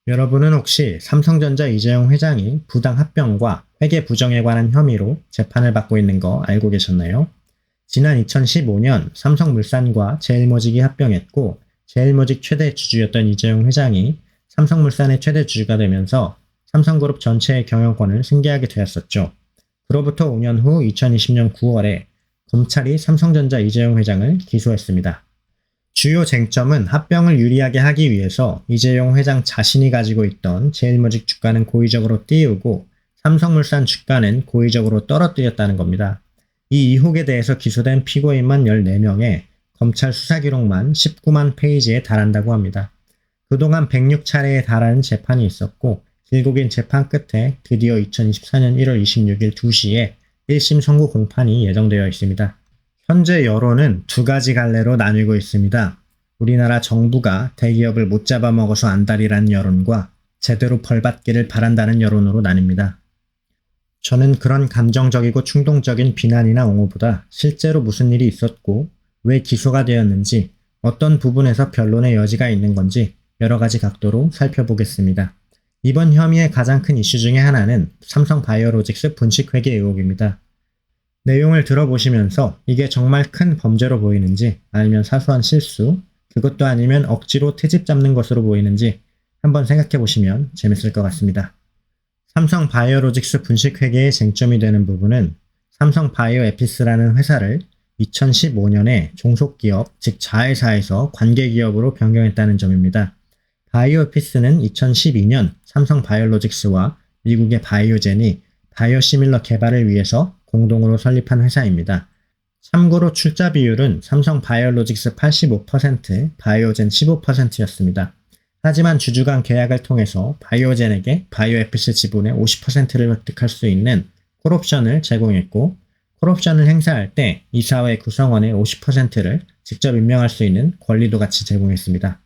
여러분은 혹시 삼성전자 이재용 회장이 부당 합병과 회계 부정에 관한 혐의로 재판을 받고 있는 거 알고 계셨나요? 지난 2015년 삼성물산과 제일모직이 합병했고 제일모직 최대 주주였던 이재용 회장이 삼성물산의 최대 주주가 되면서 삼성그룹 전체의 경영권을 승계하게 되었었죠. 그로부터 5년 후 2020년 9월에 검찰이 삼성전자 이재용 회장을 기소했습니다. 주요 쟁점은 합병을 유리하게 하기 위해서 이재용 회장 자신이 가지고 있던 제일모직 주가는 고의적으로 띄우고 삼성물산 주가는 고의적으로 떨어뜨렸다는 겁니다. 이 의혹에 대해서 기소된 피고인만 14명에 검찰 수사 기록만 19만 페이지에 달한다고 합니다. 그동안 106차례에 달하는 재판이 있었고 길고 긴 재판 끝에 드디어 2024년 1월 26일 2시에 1심 선고 공판이 예정되어 있습니다. 현재 여론은 두 가지 갈래로 나뉘고 있습니다. 우리나라 정부가 대기업을 못 잡아먹어서 안달이라는 여론과 제대로 벌받기를 바란다는 여론으로 나뉩니다. 저는 그런 감정적이고 충동적인 비난이나 옹호보다 실제로 무슨 일이 있었고 왜 기소가 되었는지 어떤 부분에서 변론의 여지가 있는 건지 여러 가지 각도로 살펴보겠습니다. 이번 혐의의 가장 큰 이슈 중에 하나는 삼성바이오로직스 분식회계 의혹입니다. 내용을 들어보시면서 이게 정말 큰 범죄로 보이는지 아니면 사소한 실수, 그것도 아니면 억지로 트집 잡는 것으로 보이는지 한번 생각해 보시면 재밌을 것 같습니다. 삼성바이오로직스 분식회계의 쟁점이 되는 부분은 삼성바이오에피스라는 회사를 2015년에 종속기업, 즉 자회사에서 관계기업으로 변경했다는 점입니다. 바이오에피스는 2012년 삼성바이오로직스와 미국의 바이오젠이 바이오시밀러 개발을 위해서 공동으로 설립한 회사입니다. 참고로 출자 비율은 삼성바이오로직스 85%, 바이오젠 15%였습니다. 하지만 주주 간 계약을 통해서 바이오젠에게 바이오에피스 지분의 50%를 획득할 수 있는 콜옵션을 제공했고 콜옵션을 행사할 때 이사회 구성원의 50%를 직접 임명할 수 있는 권리도 같이 제공했습니다.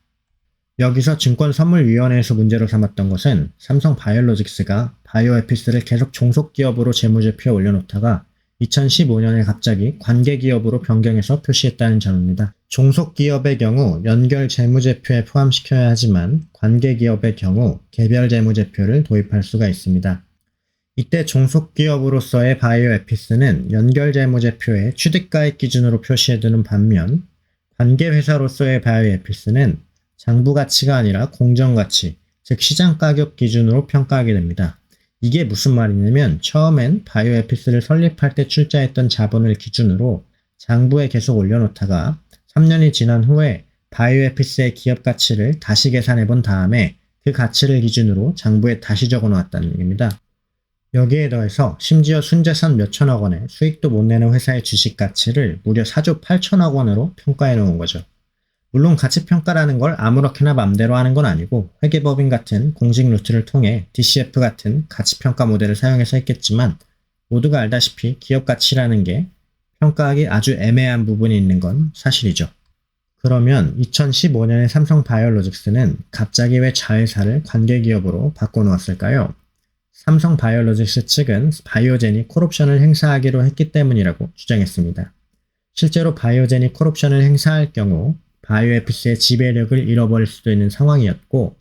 여기서 증권선물위원회에서 문제로 삼았던 것은 삼성바이오로직스가 바이오에피스를 계속 종속기업으로 재무제표에 올려놓다가 2015년에 갑자기 관계기업으로 변경해서 표시했다는 점입니다. 종속기업의 경우 연결 재무제표에 포함시켜야 하지만 관계기업의 경우 개별 재무제표를 도입할 수가 있습니다. 이때 종속기업으로서의 바이오에피스는 연결 재무제표에 취득가액 기준으로 표시해두는 반면 관계회사로서의 바이오에피스는 장부가치가 아니라 공정가치, 즉 시장가격 기준으로 평가하게 됩니다. 이게 무슨 말이냐면 처음엔 바이오에피스를 설립할 때 출자했던 자본을 기준으로 장부에 계속 올려놓다가 3년이 지난 후에 바이오에피스의 기업가치를 다시 계산해 본 다음에 그 가치를 기준으로 장부에 다시 적어 놓았다는 얘기입니다. 여기에 더해서 심지어 순자산 몇천억 원에 수익도 못 내는 회사의 주식가치를 무려 4조 8천억 원으로 평가해 놓은 거죠. 물론 가치평가라는 걸 아무렇게나 맘대로 하는 건 아니고 회계법인 같은 공식 루트를 통해 DCF 같은 가치평가 모델을 사용해서 했겠지만 모두가 알다시피 기업가치라는 게 평가하기 아주 애매한 부분이 있는 건 사실이죠. 그러면 2015년에 삼성바이오로직스는 갑자기 왜 자회사를 관계기업으로 바꿔놓았을까요? 삼성바이오로직스 측은 바이오젠이 콜옵션을 행사하기로 했기 때문이라고 주장했습니다. 실제로 바이오젠이 콜옵션을 행사할 경우 바이오에피스의 지배력을 잃어버릴 수도 있는 상황이었고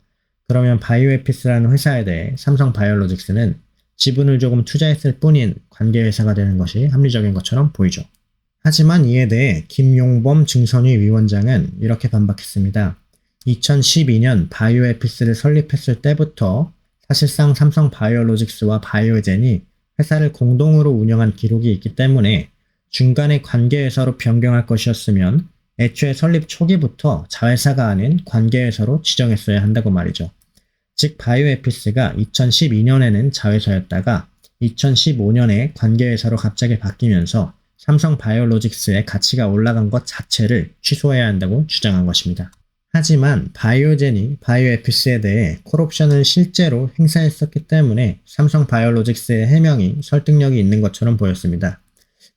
그러면 바이오에피스라는 회사에 대해 삼성바이오로직스는 지분을 조금 투자했을 뿐인 관계회사가 되는 것이 합리적인 것처럼 보이죠. 하지만 이에 대해 김용범 증선위 위원장은 이렇게 반박했습니다. 2012년 바이오에피스를 설립했을 때부터 사실상 삼성바이오로직스와 바이오젠이 회사를 공동으로 운영한 기록이 있기 때문에 중간에 관계회사로 변경할 것이었으면 애초에 설립 초기부터 자회사가 아닌 관계회사로 지정했어야 한다고 말이죠. 즉 바이오에피스가 2012년에는 자회사였다가 2015년에 관계회사로 갑자기 바뀌면서 삼성바이오로직스의 가치가 올라간 것 자체를 취소해야 한다고 주장한 것입니다. 하지만 바이오젠이 바이오에피스에 대해 콜옵션을 실제로 행사했었기 때문에 삼성바이오로직스의 해명이 설득력이 있는 것처럼 보였습니다.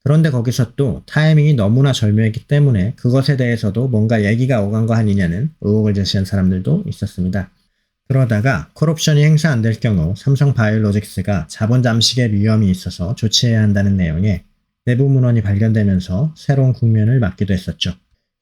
그런데 거기서 또 타이밍이 너무나 절묘했기 때문에 그것에 대해서도 뭔가 얘기가 오간 거 아니냐는 의혹을 제시한 사람들도 있었습니다. 그러다가 콜옵션이 행사 안 될 경우 삼성바이오로직스가 자본 잠식의 위험이 있어서 조치해야 한다는 내용의 내부 문헌이 발견되면서 새로운 국면을 맞기도 했었죠.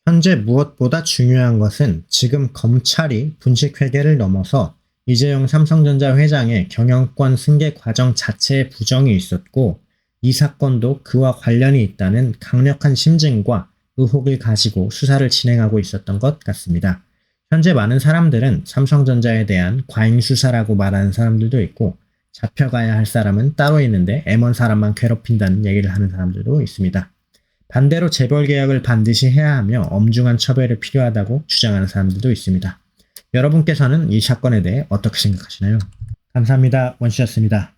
현재 무엇보다 중요한 것은 지금 검찰이 분식회계를 넘어서 이재용 삼성전자 회장의 경영권 승계 과정 자체에 부정이 있었고 이 사건도 그와 관련이 있다는 강력한 심증과 의혹을 가지고 수사를 진행하고 있었던 것 같습니다. 현재 많은 사람들은 삼성전자에 대한 과잉 수사라고 말하는 사람들도 있고 잡혀가야 할 사람은 따로 있는데 M1 사람만 괴롭힌다는 얘기를 하는 사람들도 있습니다. 반대로 재벌 개혁을 반드시 해야 하며 엄중한 처벌이 필요하다고 주장하는 사람들도 있습니다. 여러분께서는 이 사건에 대해 어떻게 생각하시나요? 감사합니다. 원씨였습니다.